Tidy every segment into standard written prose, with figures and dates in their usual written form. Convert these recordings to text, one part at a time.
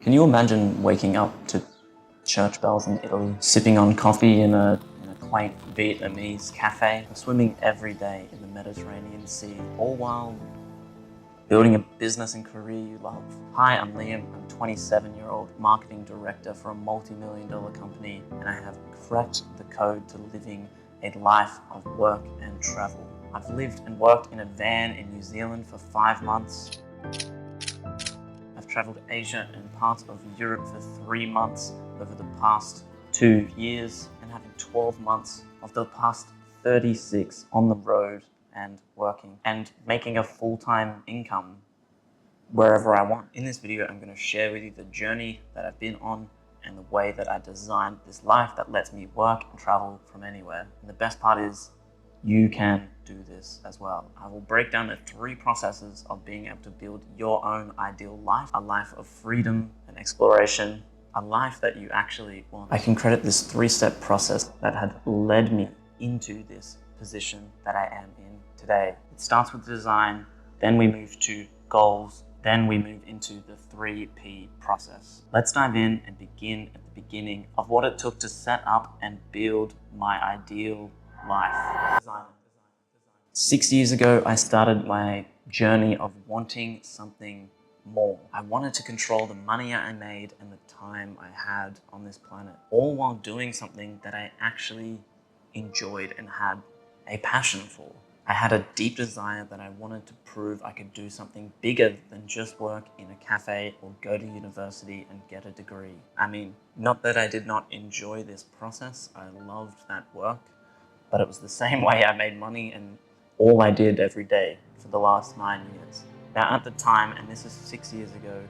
Can you imagine waking up to church bells in Italy, sipping on coffee in a quaint Vietnamese café, or swimming every day in the Mediterranean Sea, all while building a business and career you love? Hi, I'm Liam. I'm a 27-year-old marketing director for a multi-million-dollar company, and I have cracked the code to living a life of work and travel. I've lived and worked in a van in New Zealand for 5 months. I've traveled Asia and parts of Europe for 3 months over the past 2 years, and having 12 months of the past 36 on the road and working and making a full-time income wherever I want. In this video, I'm going to share with you the journey that I've been on and the way that I designed this life that lets me work and travel from anywhere. And the best part is, you can do this as well. I will break down the 3 processes of being able to build your own ideal life, a life of freedom and exploration, a life that you actually want. I can credit this 3-step process that had led me into this position that I am in today. It starts with design, then we move to goals, then we move into the 3P process. Let's dive in and begin at the beginning of what it took to set up and build my ideal life. 6 years ago, I started my journey of wanting something more. I wanted to control the money I made and the time I had on this planet, all while doing something that I actually enjoyed and had a passion for. I had a deep desire that I wanted to prove I could do something bigger than just work in a cafe or go to university and get a degree. I mean, not that I did not enjoy this process. I loved that work, but it was the same way I made money and all I did every day for the last 9 years. Now at the time, and this is 6 years ago,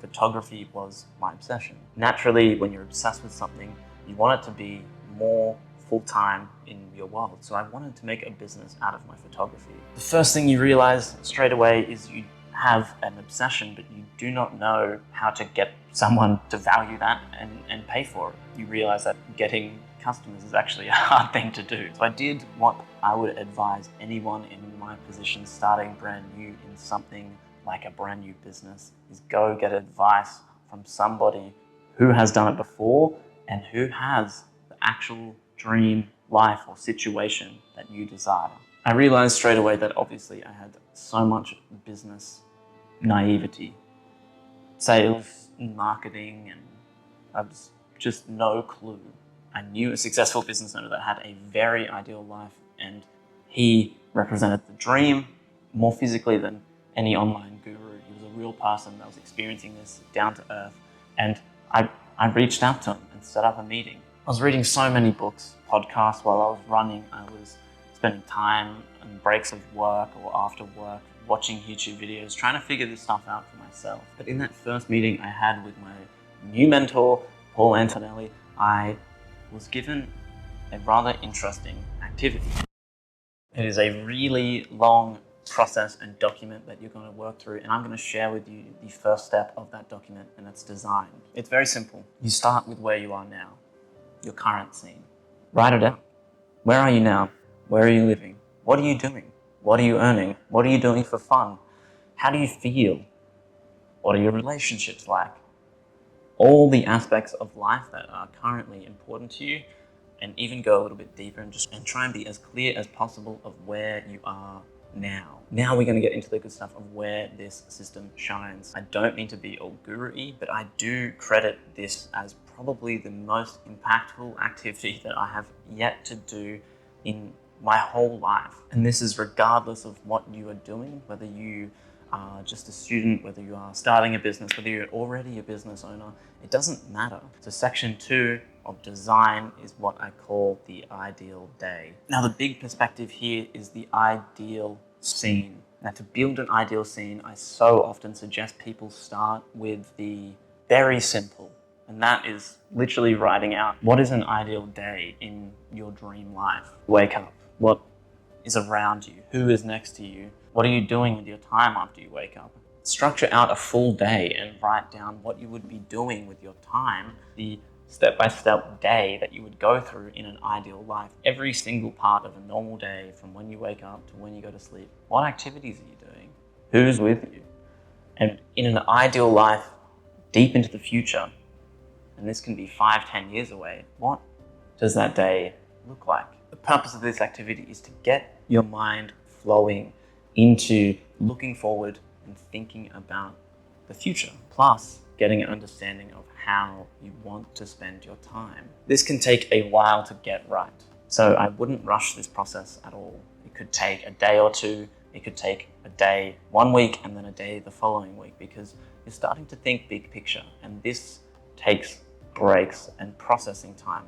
photography was my obsession. Naturally, when you're obsessed with something, you want it to be more full-time in your world. So I wanted to make a business out of my photography. The first thing you realize straight away is you have an obsession, but you do not know how to get someone to value that and pay for it. You realize that getting customers is actually a hard thing to do. So I did what I would advise anyone in my position starting brand new in something like a brand new business, is go get advice from somebody who has done it before and who has the actual dream life or situation that you desire. I realized straight away that obviously I had so much business naivety, sales, marketing, and I was just no clue. I knew a successful business owner that had a very ideal life, and he represented the dream more physically than any online guru. He was a real person that was experiencing this down to earth, and I reached out to him and set up a meeting. I was reading so many books, podcasts while I was running. I was spending time and breaks of work or after work watching YouTube videos, trying to figure this stuff out for myself. But in that first meeting I had with my new mentor, Paul Antonelli, I was given a rather interesting activity. It is a really long process and document that you're going to work through, and I'm going to share with you the first step of that document, and it's design. It's very simple. You start with where you are now, your current scene. Write it out. Where are you now? Where are you living? What are you doing? What are you earning? What are you doing for fun? How do you feel? What are your relationships like? All the aspects of life that are currently important to you, and even go a little bit deeper and try and be as clear as possible of where you are now. Now we're going to get into the good stuff of where this system shines. I don't mean to be all guru-y, but I do credit this as probably the most impactful activity that I have yet to do in my whole life. And this is regardless of what you are doing, whether you are just a student, whether you are starting a business, whether you're already a business owner, it doesn't matter. So section 2 of design is what I call the ideal day. Now the big perspective here is the ideal scene. Now to build an ideal scene, I so often suggest people start with the very simple, and that is literally writing out what is an ideal day in your dream life. Wake up. What is around you? Who is next to you? What are you doing with your time after you wake up? Structure out a full day and write down what you would be doing with your time, the step-by-step day that you would go through in an ideal life. Every single part of a normal day, from when you wake up to when you go to sleep. What activities are you doing? Who's with you? And in an ideal life, deep into the future, and this can be 5-10 years away, what does that day look like? The purpose of this activity is to get your mind flowing into looking forward and thinking about the future, plus getting an understanding of how you want to spend your time. This can take a while to get right, so I wouldn't rush this process at all. It could take a day or two, it could take a day 1 week and then a day the following week, because you're starting to think big picture, and this takes breaks and processing time.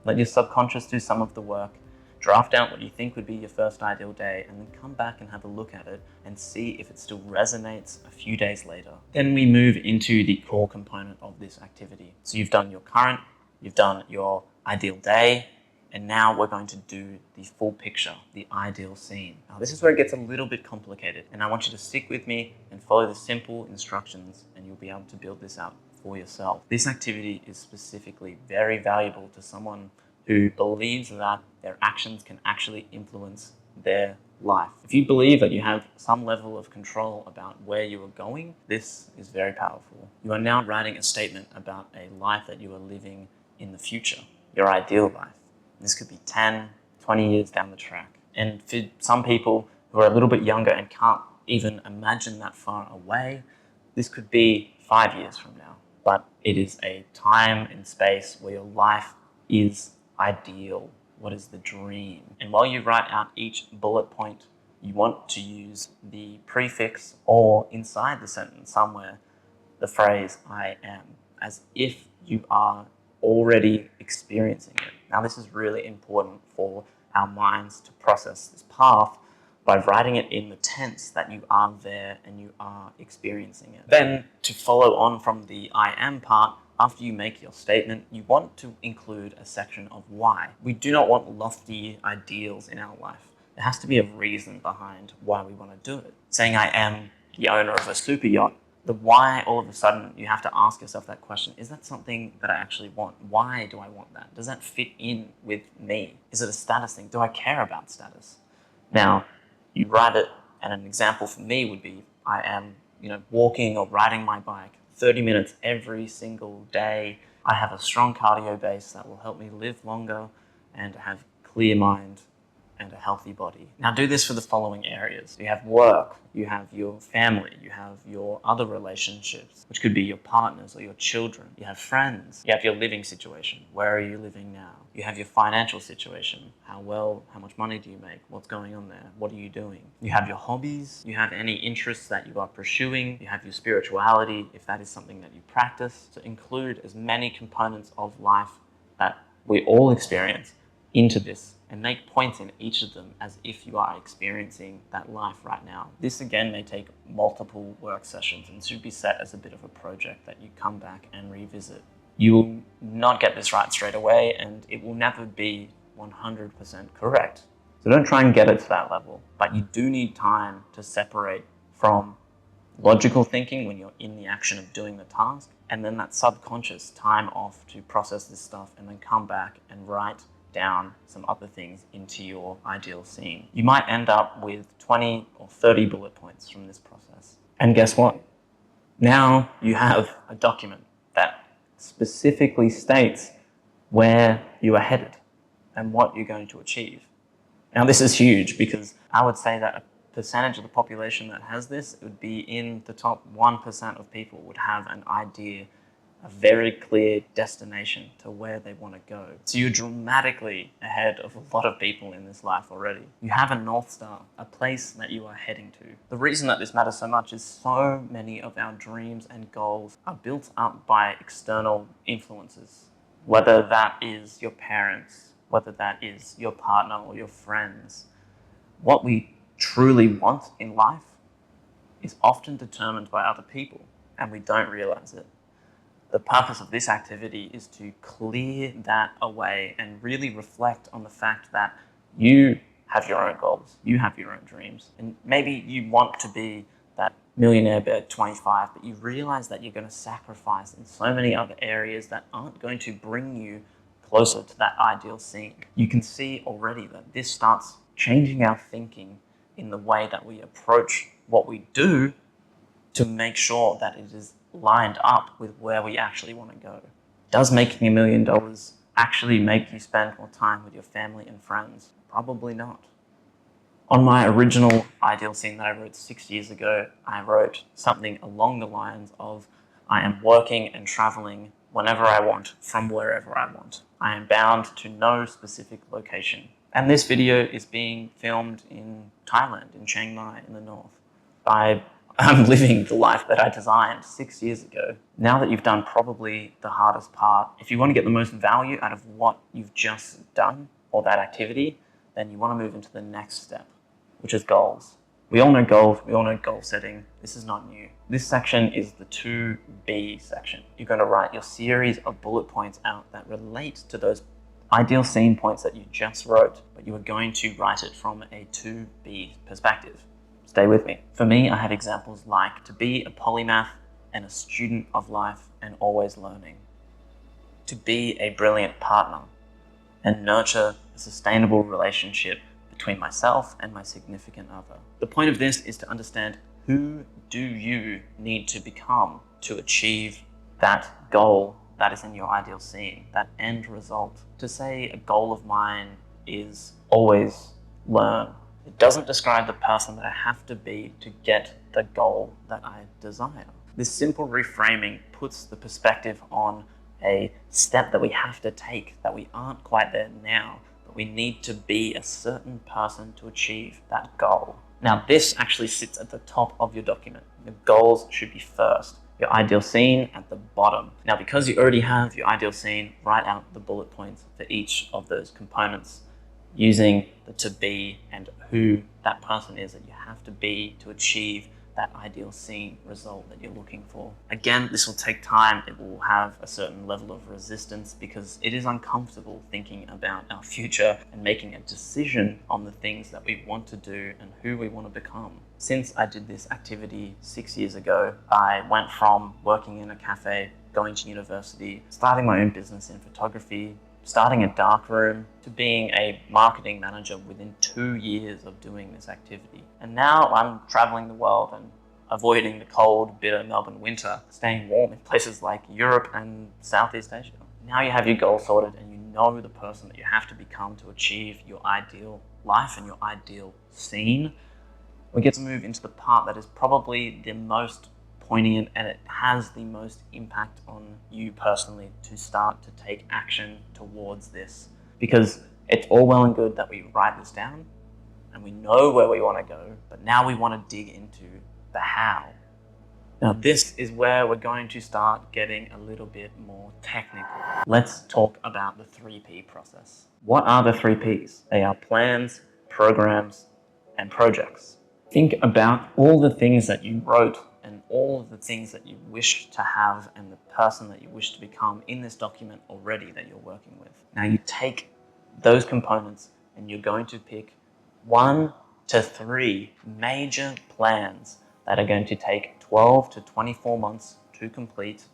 Let your subconscious do some of the work, draft out what you think would be your first ideal day, and then come back and have a look at it and see if it still resonates a few days later. Then we move into the core component of this activity. So you've done your current, you've done your ideal day, and now we're going to do the full picture, the ideal scene. Now this is where it gets a little bit complicated, and I want you to stick with me and follow the simple instructions, and you'll be able to build this out for yourself. This activity is specifically very valuable to someone who believes that their actions can actually influence their life. If you believe that you have some level of control about where you are going, this is very powerful. You are now writing a statement about a life that you are living in the future, your ideal life. This could be 10, 20 years down the track. And for some people who are a little bit younger and can't even imagine that far away, this could be 5 years from now. But it is a time and space where your life is ideal. What is the dream? And while you write out each bullet point, you want to use the prefix or inside the sentence somewhere the phrase I am, as if you are already experiencing it. Now this is really important for our minds to process this path by writing it in the tense that you are there and you are experiencing it. Then to follow on from the I am part, after you make your statement, you want to include a section of why. We do not want lofty ideals in our life. There has to be a reason behind why we want to do it. Saying I am the owner of a super yacht, the why, all of a sudden you have to ask yourself that question. Is that something that I actually want? Why do I want that? Does that fit in with me? Is it a status thing? Do I care about status? Now, you write it, and an example for me would be I am, walking or riding my bike 30 minutes every single day. I have a strong cardio base that will help me live longer and have clear mind and a healthy body. Now do this for the following areas. You have work, you have your family, you have your other relationships, which could be your partners or your children. You have friends, you have your living situation. Where are you living now? You have your financial situation. How much money do you make? What's going on there? What are you doing? You have your hobbies, you have any interests that you are pursuing, you have your spirituality, if that is something that you practice. So include as many components of life that we all experience into this, and make points in each of them as if you are experiencing that life right now. This again may take multiple work sessions and should be set as a bit of a project that you come back and revisit. You will not get this right straight away, and it will never be 100% correct. So don't try and get it to that level, but you do need time to separate from logical thinking when you're in the action of doing the task, and then that subconscious time off to process this stuff and then come back and write down some other things into your ideal scene. You might end up with 20 or 30 bullet points from this process. And guess what? Now you have a document that specifically states where you are headed and what you're going to achieve. Now this is huge, because I would say that a percentage of the population that has this, it would be in the top 1% of people would have an idea, a very clear destination to where they want to go. So you're dramatically ahead of a lot of people in this life already. You have a North Star, a place that you are heading to. The reason that this matters so much is so many of our dreams and goals are built up by external influences, whether that is your parents, whether that is your partner or your friends. What we truly want in life is often determined by other people, and we don't realize it. The purpose of this activity is to clear that away and really reflect on the fact that you have your own goals, you have your own dreams, and maybe you want to be that millionaire by 25, but you realize that you're going to sacrifice in so many other areas that aren't going to bring you closer to that ideal scene. You can see already that this starts changing our thinking in the way that we approach what we do to make sure that it is lined up with where we actually want to go? Does making $1 million actually make you spend more time with your family and friends? Probably not. On my original ideal scene that I wrote 6 years ago, I wrote something along the lines of, I am working and traveling whenever I want, from wherever I want. I am bound to no specific location. And this video is being filmed in Thailand, in Chiang Mai, in the north. I'm living the life that I designed 6 years ago. Now that you've done probably the hardest part, if you want to get the most value out of what you've just done, or that activity, then you want to move into the next step, which is goals. We all know goals, we all know goal setting. This is not new. This section is the 2B section. You're going to write your series of bullet points out that relate to those ideal scene points that you just wrote, but you are going to write it from a 2B perspective. Stay with me. For me, I have examples like to be a polymath and a student of life and always learning. To be a brilliant partner and nurture a sustainable relationship between myself and my significant other. The point of this is to understand, who do you need to become to achieve that goal that is in your ideal scene, that end result? To say a goal of mine is always learn, it doesn't describe the person that I have to be to get the goal that I desire. This simple reframing puts the perspective on a step that we have to take, that we aren't quite there now, but we need to be a certain person to achieve that goal. Now, this actually sits at the top of your document. Your goals should be first, your ideal scene at the bottom. Now, because you already have your ideal scene, write out the bullet points for each of those components using the to be and who that person is that you have to be to achieve that ideal scene result that you're looking for. Again, this will take time. It will have a certain level of resistance because it is uncomfortable thinking about our future and making a decision on the things that we want to do and who we want to become. Since I did this activity 6 years ago, I went from working in a cafe, going to university, starting my own business in photography, starting a darkroom, to being a marketing manager within 2 years of doing this activity. And now I'm traveling the world and avoiding the cold, bitter Melbourne winter, staying warm in places like Europe and Southeast Asia. Now you have your goal sorted and you know the person that you have to become to achieve your ideal life and your ideal scene. We get to move into the part that is probably the most poignant and it has the most impact on you personally to start to take action towards this. Because it's all well and good that we write this down and we know where we want to go, but now we want to dig into the how. Now this is where we're going to start getting a little bit more technical. Let's talk about the 3P process. What are the 3Ps? They are plans, programs, and projects. Think about all the things that you wrote and all of the things that you wish to have and the person that you wish to become in this document already that you're working with. Now you take those components and you're going to pick 1 to 3 major plans that are going to take 12 to 24 months to complete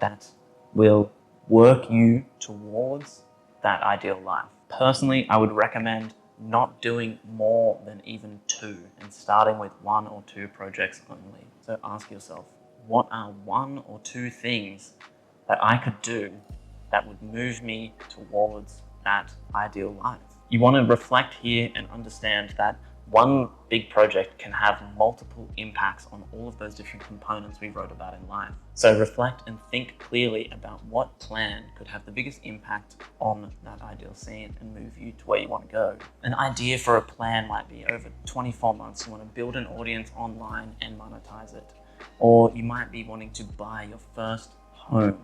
that will work you towards that ideal life. Personally, I would recommend not doing more than even 2 and starting with 1 or 2 projects only. So ask yourself, what are 1 or 2 things that I could do that would move me towards that ideal life? You want to reflect here and understand that one big project can have multiple impacts on all of those different components we wrote about in life. So reflect and think clearly about what plan could have the biggest impact on that ideal scene and move you to where you want to go. An idea for a plan might be over 24 months. You want to build an audience online and monetize it. Or you might be wanting to buy your first home.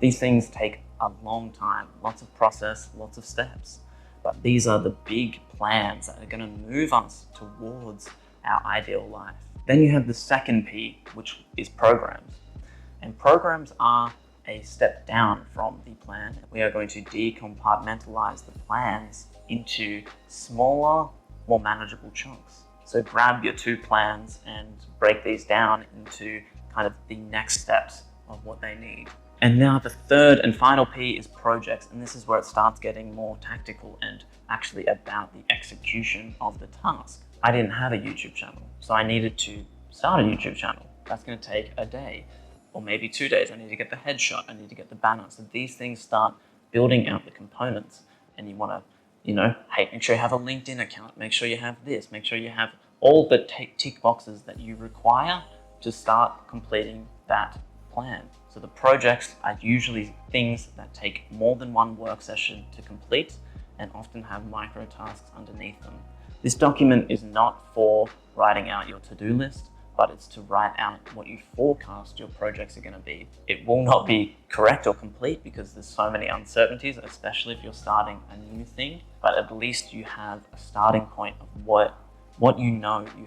These things take a long time, lots of process, lots of steps. But these are the big plans that are going to move us towards our ideal life. Then you have the second P, which is programs. And programs are a step down from the plan. We are going to decompartmentalize the plans into smaller, more manageable chunks. So grab your 2 plans and break these down into kind of the next steps of what they need. And now the third and final P is projects, and this is where it starts getting more tactical and actually about the execution of the task. I didn't have a YouTube channel, so I needed to start a YouTube channel. That's going to take a day. Or maybe 2 days, I need to get the headshot, I need to get the banner. So these things start building out the components, and you want to, hey, make sure you have a LinkedIn account, make sure you have this, make sure you have all the tick boxes that you require to start completing that plan. So the projects are usually things that take more than one work session to complete and often have micro tasks underneath them. This document is not for writing out your to-do list, but it's to write out what you forecast your projects are going to be. It will not be correct or complete because there's so many uncertainties, especially if you're starting a new thing, but at least you have a starting point of what you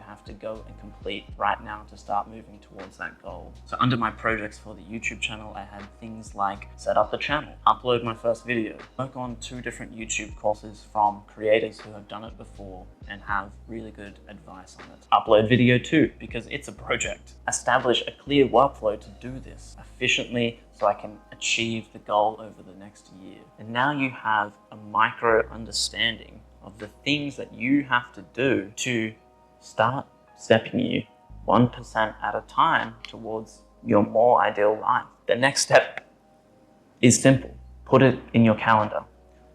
have to go and complete right now to start moving towards that goal. So under my projects for the YouTube channel, I had things like set up the channel, upload my first video, work on 2 different YouTube courses from creators who have done it before and have really good advice on it. Upload video 2 because it's a project. Establish a clear workflow to do this efficiently so I can achieve the goal over the next year. And now you have a micro understanding of the things that you have to do to start stepping you 1% at a time towards your more ideal life. The next step is simple. Put it in your calendar.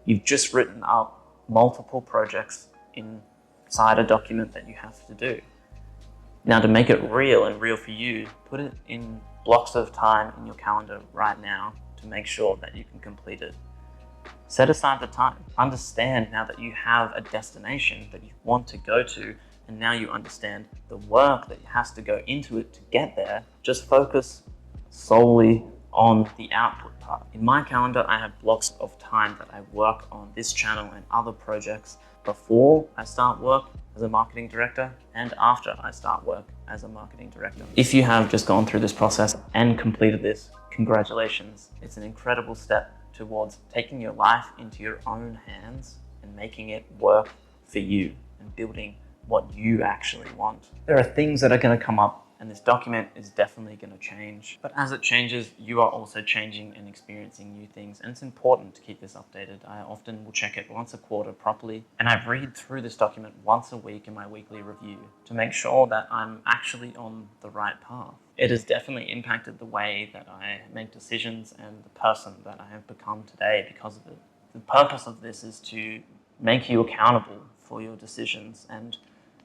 You've just written up multiple projects inside a document that you have to do. Now to make it real and real for you, put it in blocks of time in your calendar right now to make sure that you can complete it. Set aside the time. Understand now that you have a destination that you want to go to, and now you understand the work that has to go into it to get there. Just focus solely on the output part. In my calendar, I have blocks of time that I work on this channel and other projects before I start work as a marketing director and after I start work as a marketing director. If you have just gone through this process and completed this, congratulations. It's an incredible step towards taking your life into your own hands and making it work for you and building what you actually want. There are things that are going to come up, and this document is definitely going to change. But as it changes, you are also changing and experiencing new things, and it's important to keep this updated. I often will check it once a quarter properly, and I read through this document once a week in my weekly review to make sure that I'm actually on the right path. It has definitely impacted the way that I make decisions and the person that I have become today because of it. The purpose of this is to make you accountable for your decisions and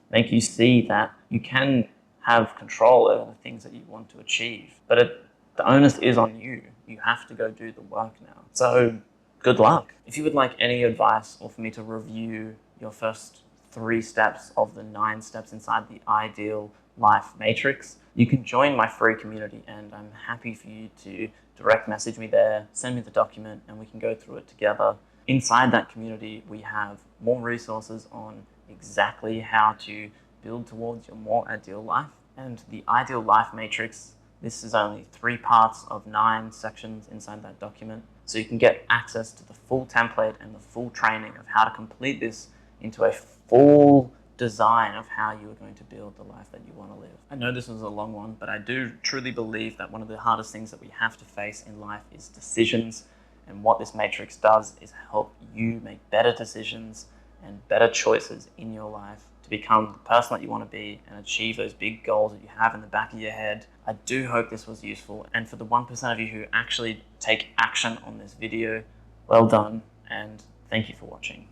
make you see that you can have control over the things that you want to achieve. But the onus is on you. You have to go do the work now. So good luck. If you would like any advice or for me to review your first 3 steps of the 9 steps inside the Ideal Life Matrix, you can join my free community, and I'm happy for you to direct message me there, send me the document, and we can go through it together. Inside that community, we have more resources on exactly how to build towards your more ideal life. And the Ideal Life Matrix, this is only 3 parts of 9 sections inside that document. So you can get access to the full template and the full training of how to complete this into a full design of how you are going to build the life that you want to live. I know this was a long one, but I do truly believe that one of the hardest things that we have to face in life is decisions. And what this matrix does is help you make better decisions and better choices in your life to become the person that you want to be and achieve those big goals that you have in the back of your head. I do hope this was useful. And for the 1% of you who actually take action on this video, well done, and thank you for watching.